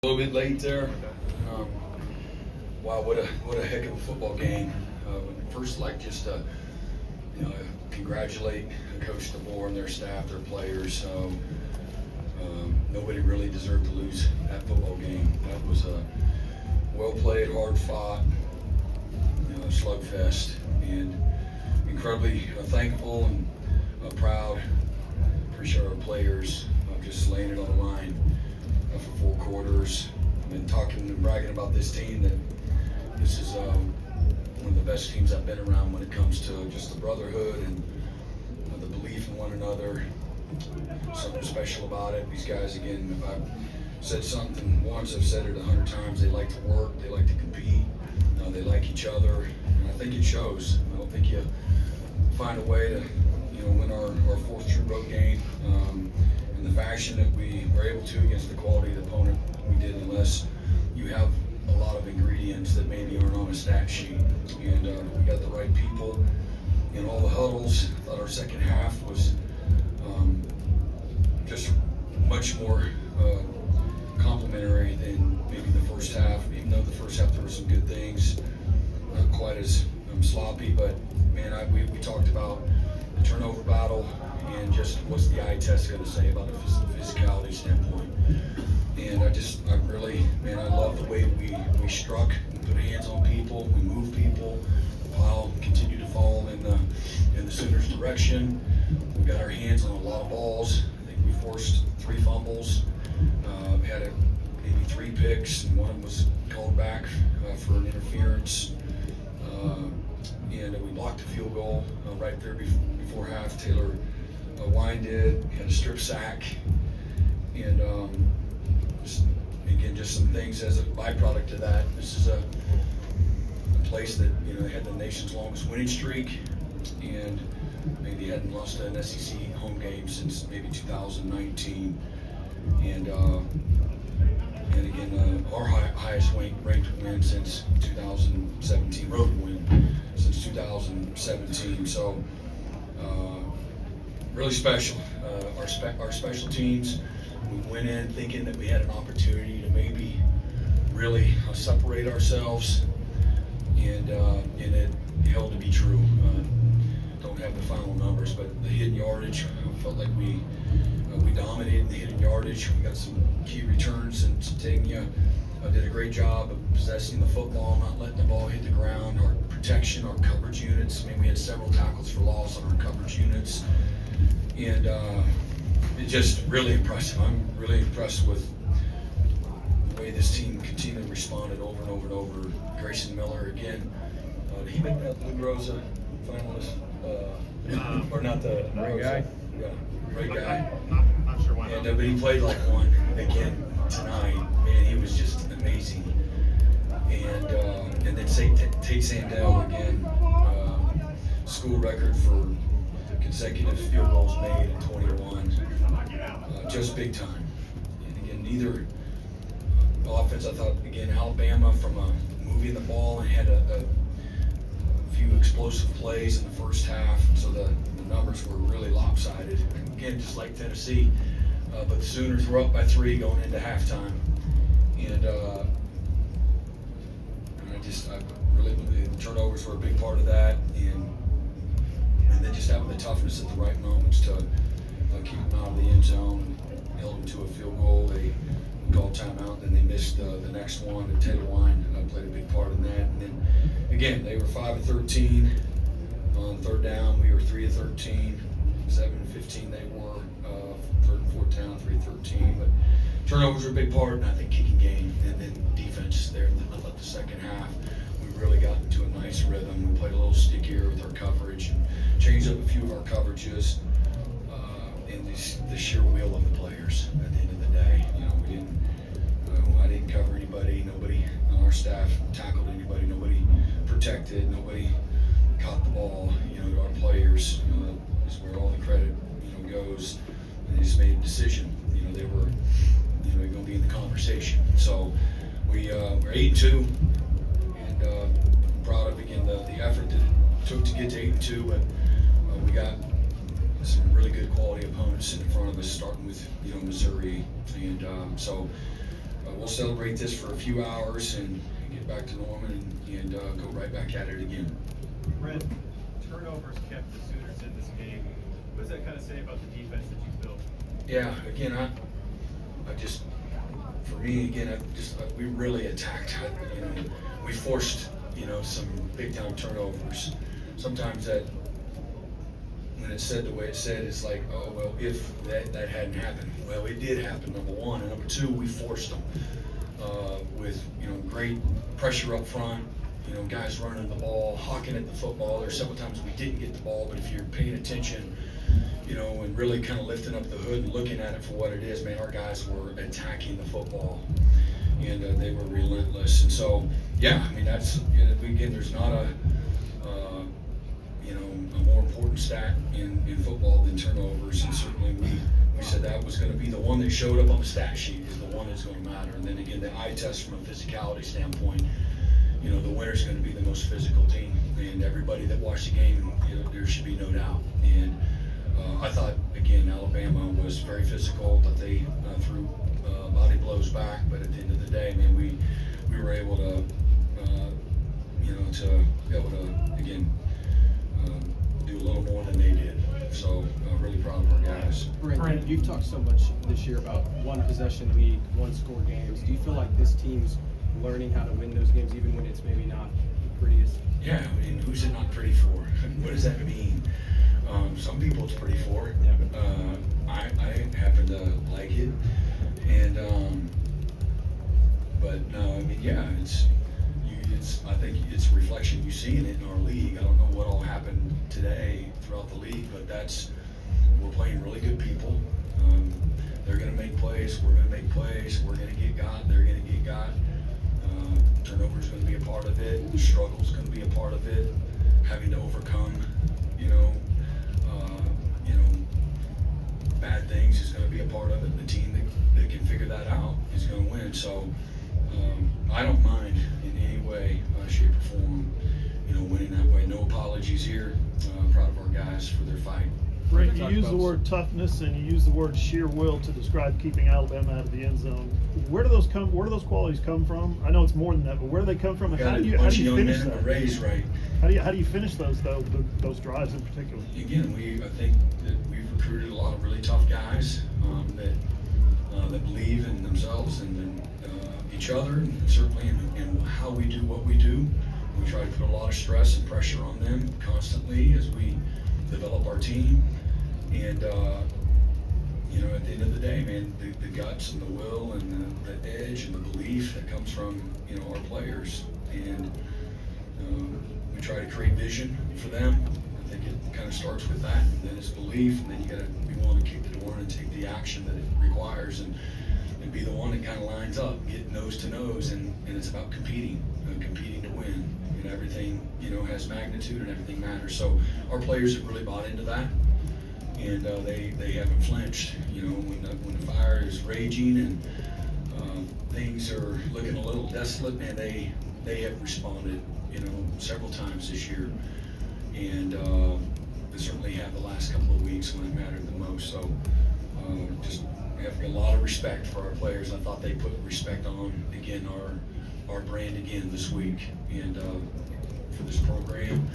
A little bit late there. Um, wow, what a heck of a football game. First, just congratulate Coach DeBoer and their staff, their players. Nobody really deserved to lose that football game. That was a well played, hard fought, slugfest, and incredibly thankful and proud. Appreciate our players just laying it on the line for 4 quarters. I've been talking and bragging about this team that this is one of the best teams I've been around when it comes to just the brotherhood and the belief in one another. Something special about it. These guys, again, if I've said something once, I've said it 100 times. They like to work, they like to compete, they like each other, and I think it shows. I don't think you find a way to win our 4th true road game in the fashion that we were able to against the quality of the opponent we did, unless you have a lot of ingredients that maybe aren't on a stat sheet. And we got the right people in all the huddles. I thought our second half was just much more complimentary than maybe the first half, even though the first half there were some good things, not quite as sloppy, but man, we talked about the turnover battle and just what's the eye test going to say about a physicality standpoint. And I love the way we struck, we put hands on people, we moved people, the pile continued to fall in the Sooners' direction. We got our hands on a lot of balls. I think we forced 3 fumbles. We had maybe 3 picks, and one was called back for an interference. And we blocked a field goal right there before half. Taylor Wine did. He had a strip sack. And just some things as a byproduct of that. This is a place that had the nation's longest winning streak, and maybe hadn't lost an SEC home game since maybe 2019. And again, our highest ranked win since 2017, road win since 2017. So really special. Our special teams, we went in thinking that we had an opportunity to maybe really separate ourselves, and it held to be true. Don't have the final numbers, but the hidden yardage, I felt like we dominated the hidden yardage. We got some key returns, and Tanya did a great job of possessing the football, not letting the ball hit the ground. Our protection, our coverage units, we had several tackles for loss on our coverage units, and it's just really impressive. I'm really impressed with the way this team continually responded over and over and over. Grayson Miller, again, did he make that Blue Rosa finalist? Or not the Right guy? Yeah, great guy. Not sure why. And but he played like one again tonight. Man, he was just amazing. And then Tate Sandell again, school record for consecutive field goals made at 21. Just big time. And again, neither offense. I thought again Alabama from moving the ball and had a few explosive plays in the first half, so the numbers were really lopsided. Again, just like Tennessee, but the Sooners were up by 3 going into halftime, and I really believe the turnovers were a big part of that, and then just having the toughness at the right moments to keep them out of the end zone, held them to a field goal. They called timeout, then they missed the next one, and Taylor Wine played a big part in that. And then again, they were 5 of 13 on 3rd down. We were 3 of 13, 7 of 15 they were, 3rd and 4th down, 3 of 13. But turnovers were a big part, and I think kicking game, and then defense there in the second half. We really got into a nice rhythm. We played a little stickier with our coverage and changed up a few of our coverages, and the sheer will of the players at the end of the day. We didn't. I didn't cover anybody. Nobody on our staff tackled anybody. Nobody protected. Nobody caught the ball. To our players is where all the credit goes. And they just made a decision. They were going to be in the conversation. So we're 8-2, and I'm proud of again the effort that it took to get to 8-2, but we got some really good quality opponents in front of us, starting with Missouri, and so we'll celebrate this for a few hours and get back to Norman and go right back at it again. Brent, turnovers kept the Sooners in this game. What does that kind of say about the defense that you built? Yeah, again, I just, for me, again, we really attacked. You know, we forced, you know, some big time turnovers. Sometimes that, when it's said the way it said, it's like, oh, well, if that hadn't happened. Well, it did happen, number one. And number two, we forced them with, you know, great pressure up front, you know, guys running the ball, hawking at the football. There's several times we didn't get the ball, but if you're paying attention, you know, and really kind of lifting up the hood and looking at it for what it is, man, our guys were attacking the football, and they were relentless. And so, yeah, I mean, that's, again, there's not a, you know, a more important stat in football than turnovers, and certainly we said that was going to be the one that showed up on the stat sheet is the one that's going to matter. And then again, the eye test from a physicality standpoint, you know, the winner's going to be the most physical team, and everybody that watched the game, you know, there should be no doubt. And I thought, again, Alabama was very physical, that they threw body blows back, but at the end of the day, man, we were able to, you know, to be able to, again, do a little more than they did. So really proud of our guys. Brent, you've talked so much this year about one possession league, one score games. Do you feel like this team's learning how to win those games even when it's maybe not the prettiest? Yeah, I mean, who's it not pretty for? What does that mean? Some people it's pretty for. I happen to like it, and but no, I mean, yeah, it's I think it's a reflection. You see it in our league. I don't know what all happened today throughout the league, but we're playing really good people. They're going to make plays. We're going to make plays. We're going to get got. They're going to get got. Turnover is going to be a part of it. Struggle is going to be a part of it. Having to overcome, you know, bad things is going to be a part of it. The team that can figure that out is going to win. So I don't mind in any way, shape, or form, you know, winning that way. No apologies here. I'm proud of our guys for their fight. Brent, you use the word toughness and you use the word sheer will to describe keeping Alabama out of the end zone. Where do those qualities come from? I know it's more than that, but where do they come from? And how do you finish that? Right. How do you finish those though? Those drives in particular. Again, I think that we've recruited a lot of really tough guys that believe in themselves and in each other, and certainly in how we do what we do. We try to put a lot of stress and pressure on them constantly as we develop our team. And you know, at the end of the day, man, the guts and the will and the edge and the belief that comes from, you know, our players. And we try to create vision for them. I think it kind of starts with that, and then it's belief, and then you got to be willing to kick the door and take the action that it requires, and be the one that kind of lines up, get nose to nose, and it's about competing to win. And everything, you know, has magnitude and everything matters. So our players have really bought into that, and they haven't flinched. You know, when the fire is raging and things are looking a little desolate, man, they have responded, you know, several times this year, and they certainly have the last couple of weeks when it mattered the most. So just have a lot of respect for our players. I thought they put respect on, again, our brand again this week, and for this program,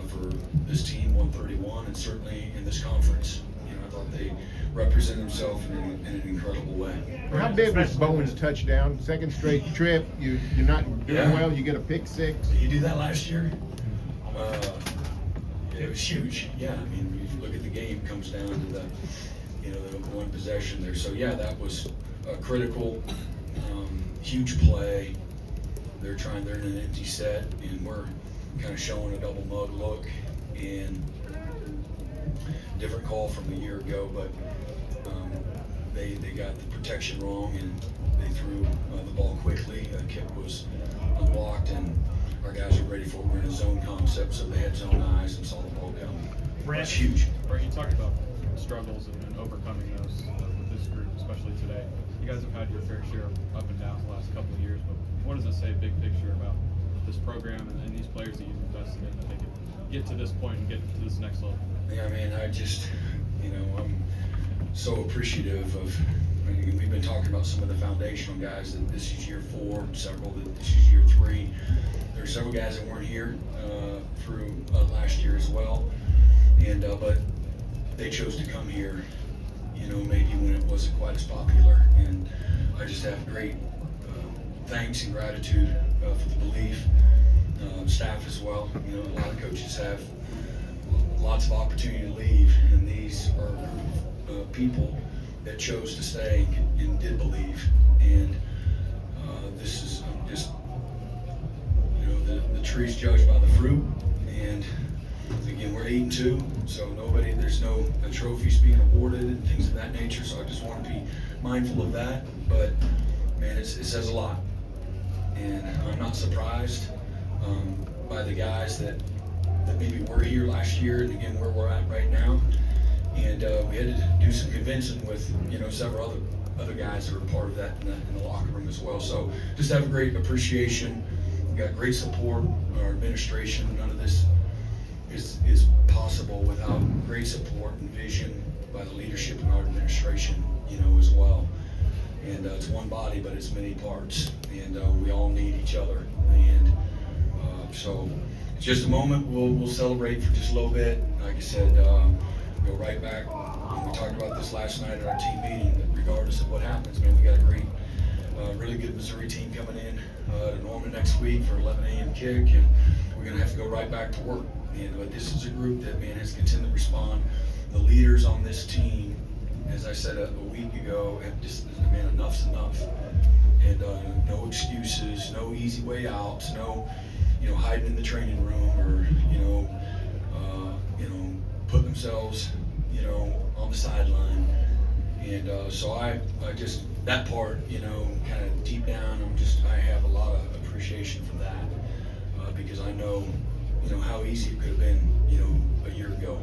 for this team 131, and certainly in this conference. You know, I thought they represent themselves in an incredible way. How big was Bowen's touchdown? Second straight trip. You're not doing well. You get a pick six. Did you do that last year? It was huge. Yeah, I mean, if you look at the game, it comes down to the one possession there. So yeah, that was critical, huge play. They're in an empty set, and we're kind of showing a double mug look, and different call from a year ago, but they got the protection wrong, and they threw the ball quickly. Kick was unblocked, and our guys were ready for it. We're in a zone concept, so they had zone eyes and saw the ball coming. That's huge. Brent, you talked about struggles and overcoming those with this group, especially today. You guys have had your fair share of up and downs the last couple of years, but what does it say big picture about this program and these players that you've invested in, that they can get to this point and get to this next level? Yeah, man, I just, you know, I'm so appreciative of mean, we've been talking about some of the foundational guys that this is year 4, several that this is year 3. There are several guys that weren't here through last year as well, and but they chose to come here, you know, maybe when it wasn't quite as popular. And I just have great thanks and gratitude for the belief, staff as well. You know, a lot of coaches have lots of opportunity to leave, and these are people that chose to stay and did believe. And this is just, you know, the tree's judged by the fruit. And again, we're 8-2, so there's no trophies being awarded and things of that nature. So I just want to be mindful of that. But man, it says a lot, and I'm not surprised by the guys that maybe were here last year, and again where we're at right now. And we had to do some convincing with, you know, several other guys that were part of that in the locker room as well. So just have a great appreciation. We got great support. Our administration, none of this is possible without great support and vision by the leadership in our administration, you know, as well. And it's one body, but it's many parts, and we all need each other. And so it's just a moment. We'll celebrate for just a little bit. Like I said, go right back. And we talked about this last night at our team meeting, that regardless of what happens, man, we got a great, really good Missouri team coming in to Norman next week for 11 a.m. kick, and we're going to have to go right back to work. But this is a group that, man, has continued to respond. The leaders on this team, as I said a week ago, have just, man, enough's enough. And no excuses, no easy way outs, no, you know, hiding in the training room, or, you know, put themselves, you know, on the sideline. And so I just, that part, you know, kind of deep down, I have a lot of appreciation for that, because I know, you know, how easy it could have been, you know, a year ago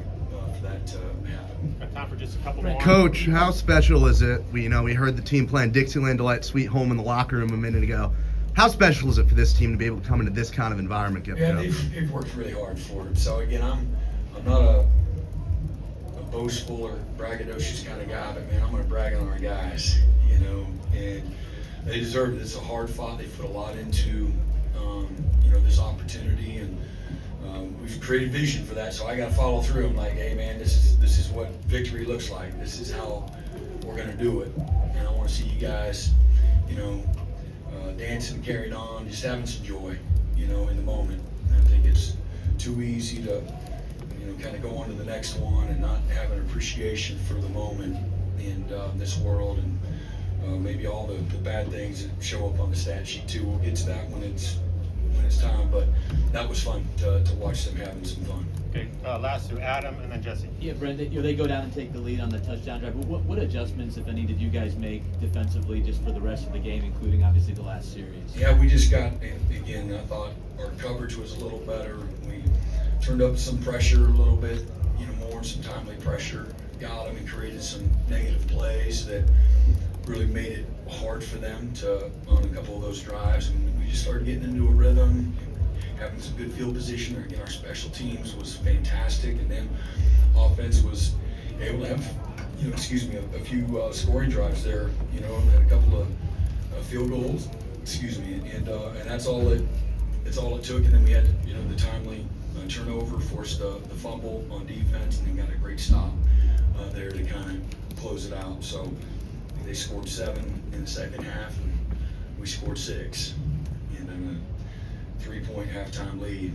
for that to happen. Got time for just a couple more. Coach, how special is it? We heard the team playing Dixieland Delight Sweet Home in the locker room a minute ago. How special is it for this team to be able to come into this kind of environment? Yeah, they've worked really hard for it. So again, I'm not a boastful or braggadocious kind of guy, but man, I'm going to brag on our guys, you know, and they deserve it. It's a hard fought. They put a lot into, you know, this opportunity, and we've created vision for that. So I got to follow through. I'm like, hey man, this is what victory looks like. This is how we're going to do it. And I want to see you guys, you know, dancing, carrying on, just having some joy, you know, in the moment. I think it's too easy to, you know, kind of go on to the next one and not have an appreciation for the moment in this world, and maybe all the bad things that show up on the stat sheet too. We'll get to that when it's time, but that was fun to watch them having some fun. Okay, last two, Adam and then Jesse. Yeah, Brent, they go down and take the lead on the touchdown drive. What adjustments, if any, did you guys make defensively just for the rest of the game, including obviously the last series? Yeah, we just got, again, I thought our coverage was a little better. We turned up some pressure a little bit, you know, more some timely pressure. Got them and created some negative plays that really made it hard for them on a couple of those drives. And we just started getting into a rhythm, having some good field position. Again, our special teams was fantastic, and then offense was able to have, you know, a few scoring drives there. You know, had a couple of field goals, and that's all it took. And then we had, you know, the timely turnover, forced the fumble on defense, and then got a great stop there to kind of close it out. So they scored 7 in the second half, and we scored 6, and then a 3-point halftime lead.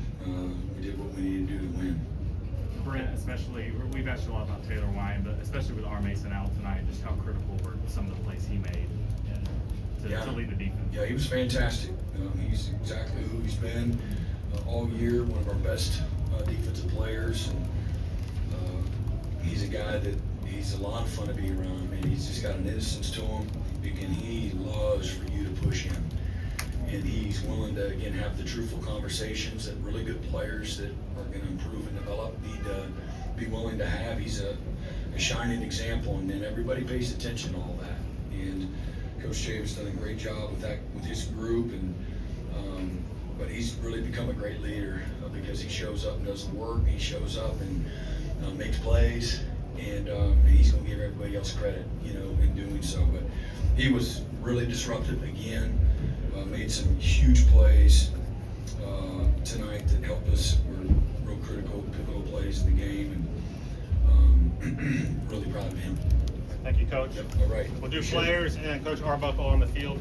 We did what we needed to do to win. Brent, especially, we've asked you a lot about Taylor Wine, but especially with R. Mason out tonight, just how critical were some of the plays he made to lead the defense? Yeah, he was fantastic. He's exactly who he's been all year, one of our best defensive players. And he's a guy that he's a lot of fun to be around. Man, he's just got an innocence to him, and he loves for you to push him. And he's willing to, again, have the truthful conversations that really good players that are going to improve and develop need to be willing to have. He's a shining example, and then everybody pays attention to all that. And Coach James done a great job with that, with his group, and but he's really become a great leader because he shows up and does the work. He shows up and makes plays, and he's going to give everybody else credit, you know, in doing so. But he was really disruptive again. Made some huge plays tonight that helped us. Were real critical, pivotal plays in the game, and really proud of him. Thank you, Coach. Yep, all right. We'll do Appreciate it. players and Coach Arbuckle on the field.